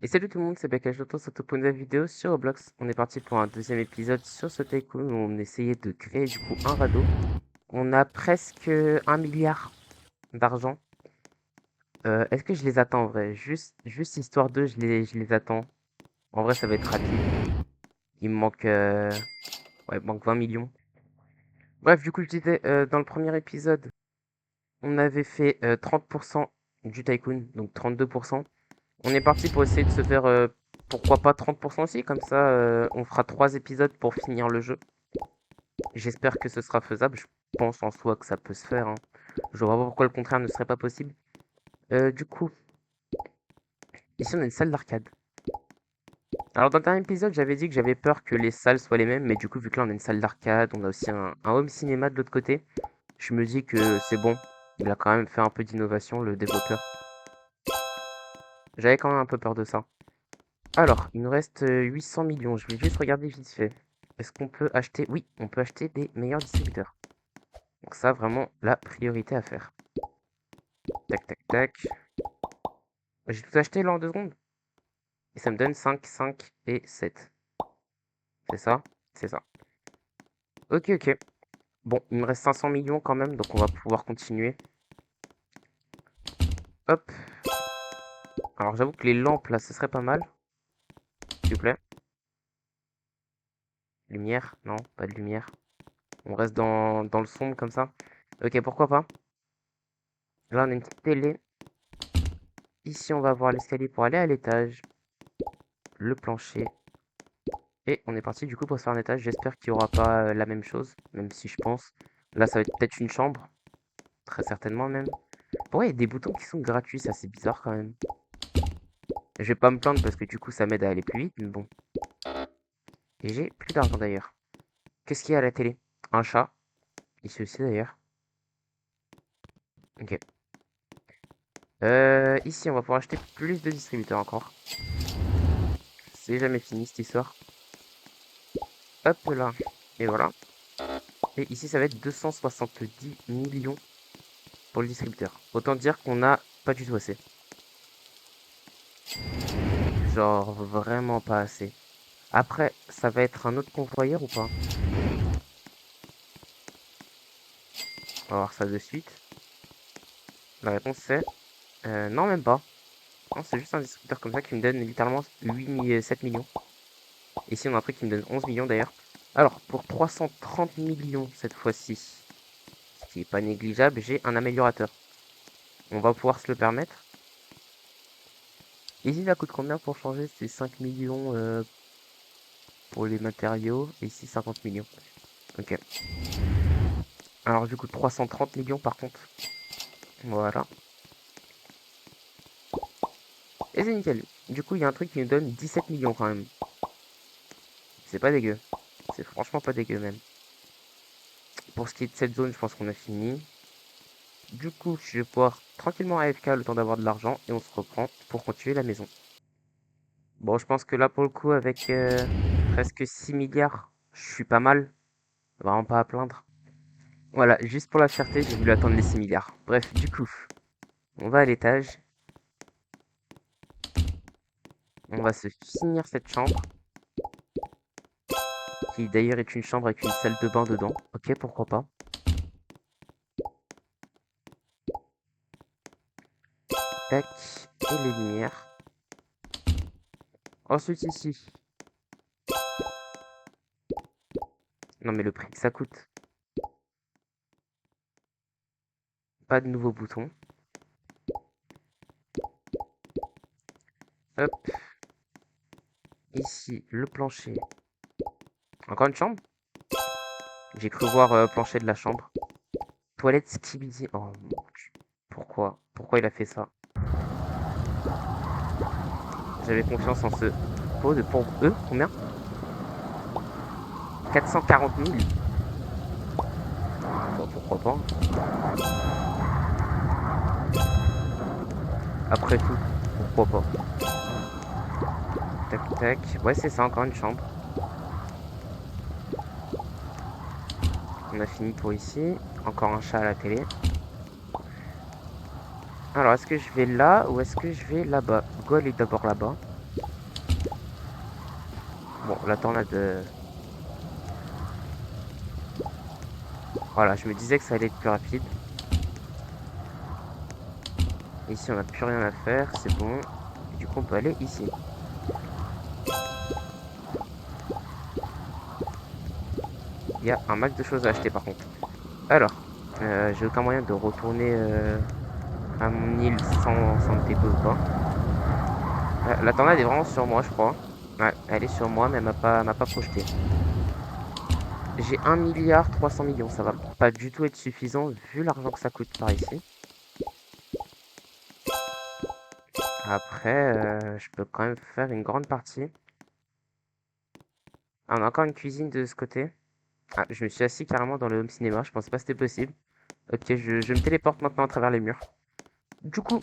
Et salut tout le monde, c'est Bakajoto, c'est pour une nouvelle vidéo sur Roblox. On est parti pour un deuxième épisode sur ce tycoon où on essayait de créer du coup un radeau. On a presque 1 milliard d'argent. Est-ce que je les attends en vrai? Juste histoire de, je les attends. En vrai, ça va être rapide. Il me manque, ouais, il me manque 20 millions. Bref, du coup, je disais, dans le premier épisode, on avait fait 30% du tycoon, donc 32%. On est parti pour essayer de se faire, pourquoi pas 30% aussi, comme ça on fera 3 épisodes pour finir le jeu. J'espère que ce sera faisable, je pense en soi que ça peut se faire, hein. Je vois pas pourquoi le contraire ne serait pas possible. Du coup, ici on a une salle d'arcade. Alors dans le dernier épisode, j'avais dit que j'avais peur que les salles soient les mêmes, mais du coup vu que là on a une salle d'arcade, on a aussi un home cinéma de l'autre côté, je me dis que c'est bon. Il a quand même fait un peu d'innovation, le développeur. J'avais quand même un peu peur de ça. Alors, il nous reste 800 millions. Je vais juste regarder vite fait. Est-ce qu'on peut acheter? Oui, on peut acheter des meilleurs distributeurs. Donc ça, vraiment, la priorité à faire. Tac, tac, tac. J'ai tout acheté là en 2 secondes. Et ça me donne 5, 5 et 7. C'est ça? C'est ça. Ok, ok. Bon, il me reste 500 millions quand même, donc on va pouvoir continuer. Hop. Alors j'avoue que les lampes là, ce serait pas mal. S'il vous plaît. Lumière? Non, pas de lumière. On reste dans le sombre comme ça. Ok, pourquoi pas. Là, on a une petite télé. Ici, on va avoir l'escalier pour aller à l'étage. Le plancher. Et on est parti du coup pour se faire un étage. J'espère qu'il n'y aura pas la même chose, même si je pense. Là, ça va être peut-être une chambre. Très certainement même. Pourquoi il y a des boutons qui sont gratuits? Ça, c'est bizarre quand même. Je vais pas me plaindre parce que du coup, ça m'aide à aller plus vite, mais bon. Et j'ai plus d'argent d'ailleurs. Qu'est-ce qu'il y a à la télé? Un chat. Ici aussi d'ailleurs. Ok. Ici, on va pouvoir acheter plus de distributeurs encore. C'est jamais fini cette histoire. Hop là. Et voilà. Et ici, ça va être 270 millions pour le distributeur. Autant dire qu'on n'a pas du tout assez. Genre vraiment pas assez. Après, ça va être un autre convoyeur ou pas? On va voir ça de suite. La réponse c'est non, même pas. Non, c'est juste un distributeur comme ça qui me donne littéralement 7 millions. Ici, on a un truc qui me donne 11 millions d'ailleurs. Alors, pour 330 millions cette fois-ci, ce qui est pas négligeable, j'ai un améliorateur. On va pouvoir se le permettre. Ici, ça coûte combien pour changer? C'est 5 millions pour les matériaux. Et ici, 50 millions. Ok. Alors, du coup, 330 millions par contre. Voilà. Et c'est nickel. Du coup, il y a un truc qui nous donne 17 millions quand même. C'est pas dégueu. C'est franchement pas dégueu même. Pour ce qui est de cette zone, je pense qu'on a fini. Du coup, je vais pouvoir tranquillement AFK le temps d'avoir de l'argent et on se reprend pour continuer la maison. Bon, je pense que là, pour le coup, avec presque 6 milliards, je suis pas mal. Vraiment pas à plaindre. Voilà, juste pour la fierté, j'ai voulu attendre les 6 milliards. Bref, du coup, on va à l'étage. On va se finir cette chambre. Qui d'ailleurs est une chambre avec une salle de bain dedans. Ok, pourquoi pas. Tac, et les lumières. Ensuite ici. Non mais le prix que ça coûte. Pas de nouveaux boutons. Hop. Ici, le plancher. Encore une chambre? J'ai cru voir plancher de la chambre. Toilette skibidi. Oh mon Dieu. Pourquoi? Pourquoi il a fait ça? J'avais confiance en ce pot de pour eux. Combien? 440 000. Bon, pourquoi pas. Après tout, pourquoi pas. Tac tac. Ouais, c'est ça, encore une chambre. On a fini pour ici. Encore un chat à la télé. Alors, est-ce que je vais là ou est-ce que je vais là-bas? Go aller d'abord là-bas. Bon, la tornade... Voilà, je me disais que ça allait être plus rapide. Ici, on n'a plus rien à faire, c'est bon. Et du coup, on peut aller ici. Il y a un max de choses à acheter, par contre. Alors, j'ai aucun moyen de retourner à mon île sans me TP ou quoi. La tornade est vraiment sur moi, je crois. Ouais, elle est sur moi, mais elle m'a pas projeté. J'ai 1,3 milliard, ça va pas du tout être suffisant vu l'argent que ça coûte par ici. Après, je peux quand même faire une grande partie. Ah, on a encore une cuisine de ce côté. Ah, je me suis assis carrément dans le home cinéma, je pensais pas que c'était possible. Ok, je me téléporte maintenant à travers les murs. Du coup,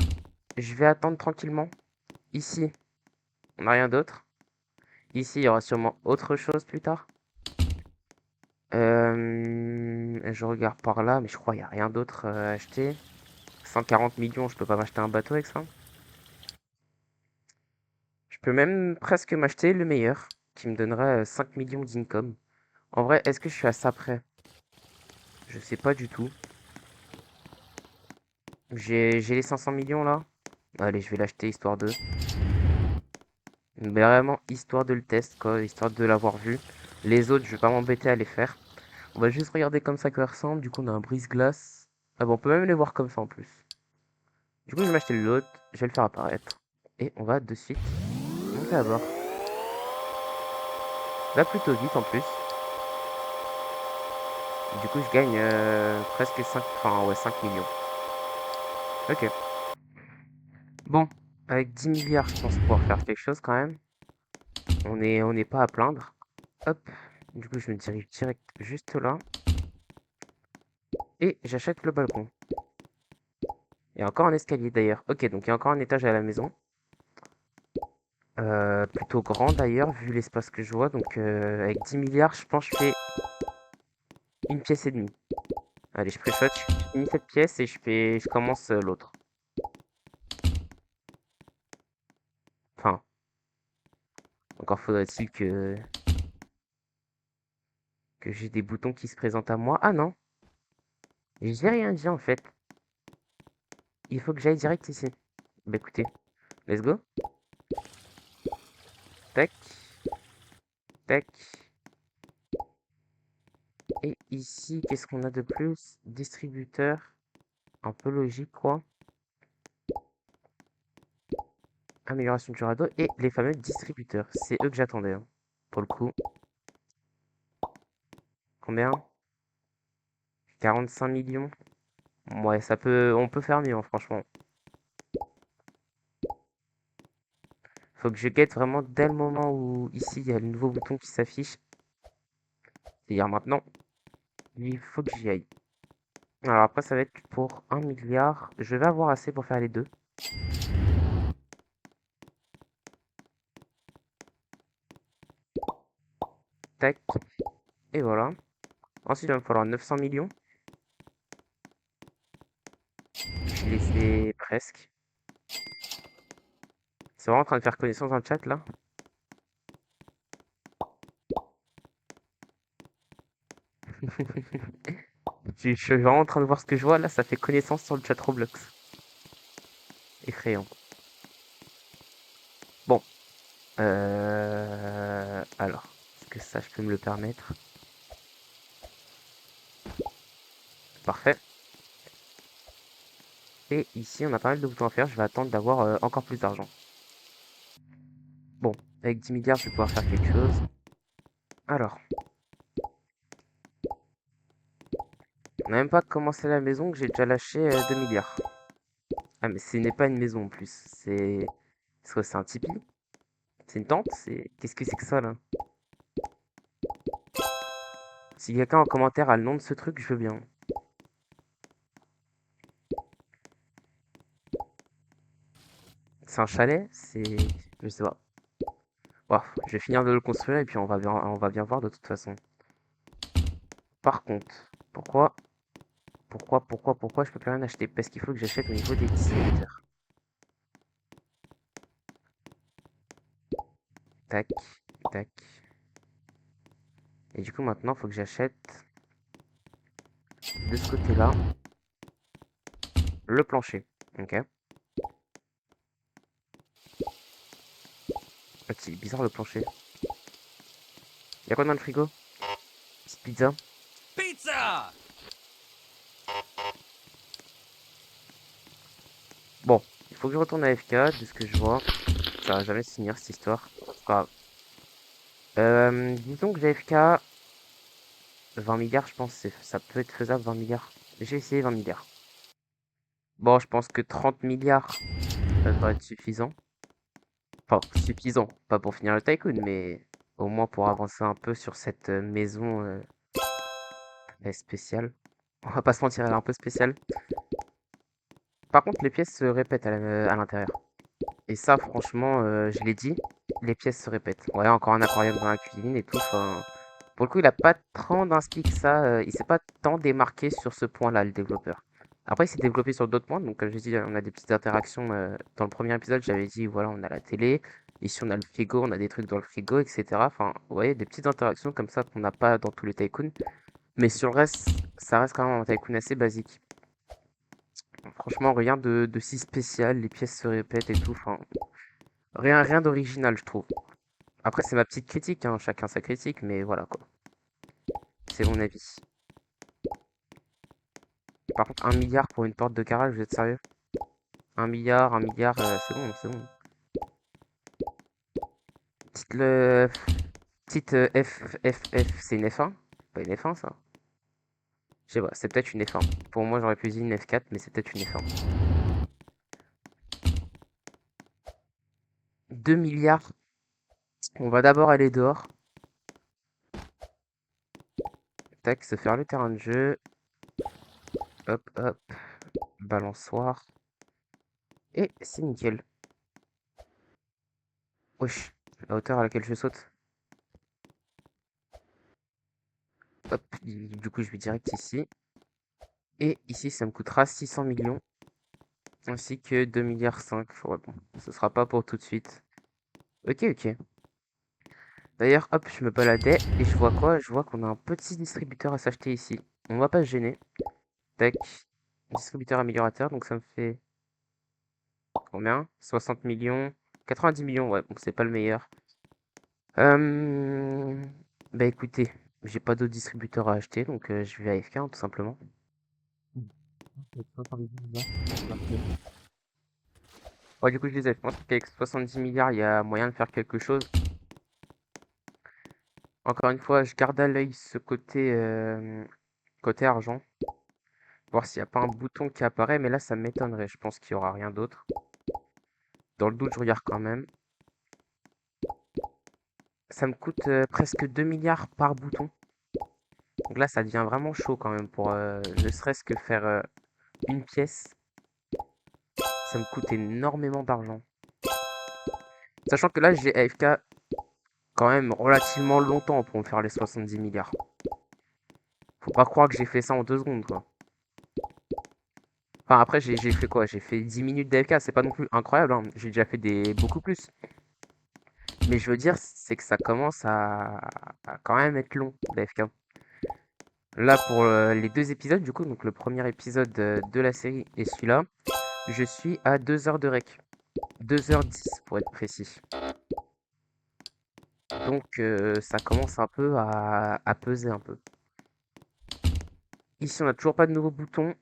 je vais attendre tranquillement. Ici, on n'a rien d'autre. Ici, il y aura sûrement autre chose plus tard. Je regarde par là, mais je crois qu'il n'y a rien d'autre à acheter. 140 millions, je peux pas m'acheter un bateau avec ça. Je peux même presque m'acheter le meilleur, qui me donnerait 5 millions d'income. En vrai, est-ce que je suis à ça près? Je sais pas du tout. J'ai les 500 millions là. Allez, je vais l'acheter histoire de. Mais vraiment, histoire de le test, quoi, histoire de l'avoir vu. Les autres, je vais pas m'embêter à les faire. On va juste regarder comme ça que ça ressemble. Du coup, on a un brise-glace. Ah bon, on peut même les voir comme ça en plus. Du coup, je vais m'acheter l'autre. Je vais le faire apparaître. Et on va de suite monter à bord. Là, plutôt vite en plus. Du coup, je gagne presque 5, enfin, ouais, 5 millions. Ok. Bon, avec 10 milliards, je pense pouvoir faire quelque chose quand même. On n'est pas à plaindre. Hop. Du coup, je me dirige direct juste là. Et j'achète le balcon. Il y a encore un escalier d'ailleurs. Ok, donc il y a encore un étage à la maison. Plutôt grand d'ailleurs, vu l'espace que je vois. Donc avec 10 milliards, je pense que je fais une pièce et demie. Allez, je pré-shot, je finis cette pièce et je commence l'autre. Enfin, encore faudrait-il que j'ai des boutons qui se présentent à moi. Ah non, j'ai rien dit en fait. Il faut que j'aille direct ici. Bah écoutez, let's go. Tac, tac. Et ici, qu'est-ce qu'on a de plus? Distributeur. Un peu logique, quoi. Amélioration du radeau et les fameux distributeurs. C'est eux que j'attendais, hein, pour le coup. Combien? 45 millions. Ouais, on peut faire mieux, hein, franchement. Faut que je guette vraiment dès le moment où ici il y a le nouveau bouton qui s'affiche. C'est-à-dire maintenant. Il faut que j'y aille. Alors après, ça va être pour 1 milliard. Je vais avoir assez pour faire les deux. Tac. Et voilà. Ensuite, il va me falloir 900 millions. Je les ai presque. C'est vraiment en train de faire connaissance dans le chat là. Je suis vraiment en train de voir ce que je vois là. Ça fait connaissance sur le chat Roblox. Effrayant. Bon. Alors. Est-ce que ça, je peux me le permettre? Parfait. Et ici, on a pas mal de boutons à faire. Je vais attendre d'avoir encore plus d'argent. Bon, avec 10 milliards, je vais pouvoir faire quelque chose. Alors, on n'a même pas commencé la maison que j'ai déjà lâché 2 milliards. Ah, mais ce n'est pas une maison en plus. C'est un tipi? C'est une tente? Qu'est-ce que c'est que ça là? Si quelqu'un en commentaire a le nom de ce truc, je veux bien. C'est un chalet? Je sais pas. Bon, je vais finir de le construire et puis on va bien voir de toute façon. Par contre, pourquoi je peux plus rien acheter? Parce qu'il faut que j'achète au niveau des distributeurs. Tac, tac. Et du coup, maintenant, il faut que j'achète de ce côté-là le plancher. Ok. Ah, c'est bizarre le plancher. Y'a quoi dans le frigo? Petite pizza. Pizza! Bon, il faut que je retourne à FK, de ce que je vois. Ça va jamais se finir cette histoire. C'est pas grave. Disons que j'ai FK 20 milliards, je pense, ça peut être faisable 20 milliards. J'ai essayé 20 milliards. Bon, je pense que 30 milliards, ça devrait être suffisant. Enfin, suffisant, pas pour finir le tycoon, mais au moins pour avancer un peu sur cette maison spéciale. On va pas se mentir, elle est un peu spéciale. Par contre, les pièces se répètent à l'intérieur. Et ça, franchement, je l'ai dit, les pièces se répètent. Ouais, encore un aquarium dans la cuisine et tout. Enfin, pour le coup, il a pas tant d'inspi que ça. Il s'est pas tant démarqué sur ce point-là, le développeur. Après, il s'est développé sur d'autres points. Donc, comme je dis, on a des petites interactions. Dans le premier épisode, j'avais dit, voilà, on a la télé. Ici, on a le frigo, on a des trucs dans le frigo, etc. Enfin, vous voyez, des petites interactions comme ça qu'on n'a pas dans tous les tycoons. Mais sur le reste, ça reste quand même un tycoon assez basique. Franchement, rien de si spécial. Les pièces se répètent et tout. Enfin, rien d'original, je trouve. Après, c'est ma petite critique, hein, chacun sa critique, mais voilà quoi. C'est mon avis. Par contre, 1 milliard pour une porte de garage, vous êtes sérieux? 1 milliard, c'est bon, c'est bon. Petite, petite c'est une F1? Pas une F1 ça? Je sais pas, c'est peut-être une F1. Pour moi, j'aurais pu dire une F4, mais c'est peut-être une F1. 2 milliards. On va d'abord aller dehors. Tac, se faire le terrain de jeu. Hop, hop. Balançoire. Et c'est nickel. Wesh, la hauteur à laquelle je saute. Hop, du coup, je vais direct ici. Et ici, ça me coûtera 600 millions. Ainsi que 2 milliards 5. Ouais, bon, ce sera pas pour tout de suite. Ok, ok. D'ailleurs, hop, je me baladais et je vois quoi? Je vois qu'on a un petit distributeur à s'acheter ici. On va pas se gêner. Tac. Distributeur améliorateur, donc ça me fait combien? 60 millions. 90 millions, ouais, bon, c'est pas le meilleur. Euh... Bah écoutez, j'ai pas d'autres distributeurs à acheter, donc je vais à AFK, hein, tout simplement. Ouais, du coup, je disais, je pense qu'avec 70 milliards, il y a moyen de faire quelque chose. Encore une fois, je garde à l'œil ce côté, côté argent. Voir s'il n'y a pas un bouton qui apparaît, mais là, ça m'étonnerait. Je pense qu'il n'y aura rien d'autre. Dans le doute, je regarde quand même. Ça me coûte presque 2 milliards par bouton. Donc là, ça devient vraiment chaud quand même pour ne serait-ce que faire une pièce. Ça me coûte énormément d'argent. Sachant que là, j'ai AFK quand même relativement longtemps pour me faire les 70 milliards. Faut pas croire que j'ai fait ça en 2 secondes, quoi. Enfin, après, j'ai fait quoi? J'ai fait 10 minutes d'AFK, c'est pas non plus incroyable, hein. J'ai déjà fait beaucoup plus. Mais je veux dire, c'est que ça commence à quand même être long, l'AFK. Là, pour les 2 épisodes, du coup, donc le premier épisode de la série et celui-là, je suis à 2 heures de rec. 2h10 pour être précis. Donc, ça commence un peu à peser un peu. Ici, on n'a toujours pas de nouveaux boutons,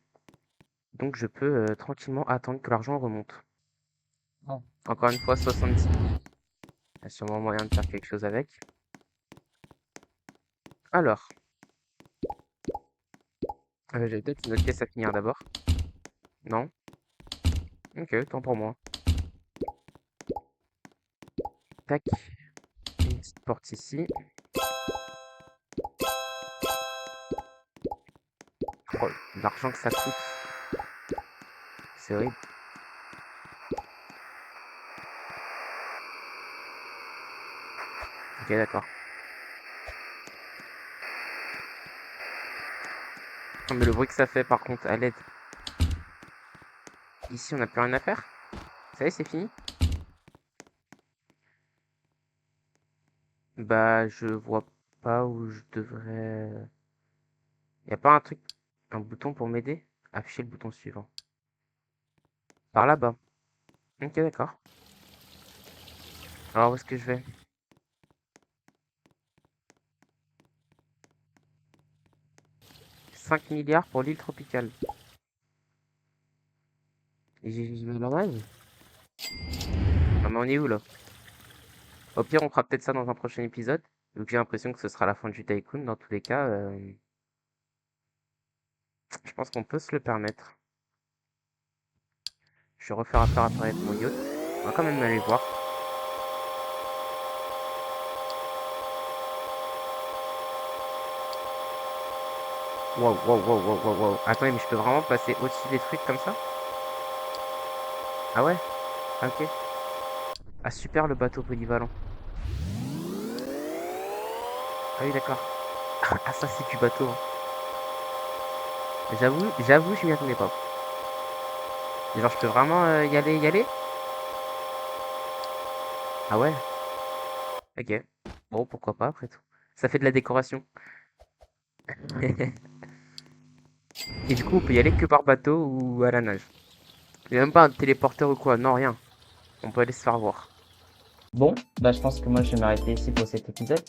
donc je peux tranquillement attendre que l'argent remonte. Encore une fois, 70 000. Il y a sûrement moyen de faire quelque chose avec. Alors, j'avais peut-être une autre pièce à finir d'abord. Non? Ok, tant pour moi. Tac, une petite porte ici. Oh, l'argent que ça coûte, c'est horrible. Ok, d'accord. Non, mais le bruit que ça fait, par contre, à l'aide. Ici, on n'a plus rien à faire. Ça y est, c'est fini? Bah, je vois. pas où je devrais... Y a pas un truc, un bouton pour m'aider? Afficher le bouton suivant. Par là-bas. Ok, d'accord. Alors, où est-ce que je vais? 5 milliards pour l'île tropicale. Et j'y vais la nage? Ah, mais on est où, là? Au pire, on fera peut-être ça dans un prochain épisode. Vu que j'ai l'impression que ce sera la fin du Tycoon, dans tous les cas, je pense qu'on peut se le permettre. Je vais refaire affaire avec mon yacht. On va quand même aller voir. Wow, wow, wow, wow, wow, wow. Attendez, mais je peux vraiment passer au-dessus des trucs comme ça? Ah ouais? Ok. Ah super le bateau polyvalent. Ah oui d'accord. Ah ça c'est du bateau, hein. J'avoue, je m'y attendais pas. Et genre je peux vraiment y aller? Ah ouais? Ok. Bon pourquoi pas après tout. Ça fait de la décoration. Et du coup on peut y aller que par bateau ou à la nage. Il n'y a même pas un téléporteur ou quoi, non rien. On peut aller se faire voir. Bon, bah je pense que moi je vais m'arrêter ici pour cet épisode.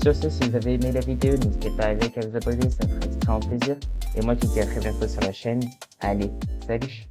Sur ce, si vous avez aimé la vidéo, n'hésitez pas à liker, à vous abonner, ça me ferait extrêmement plaisir. Et moi je vous dis à très bientôt sur la chaîne. Allez, salut!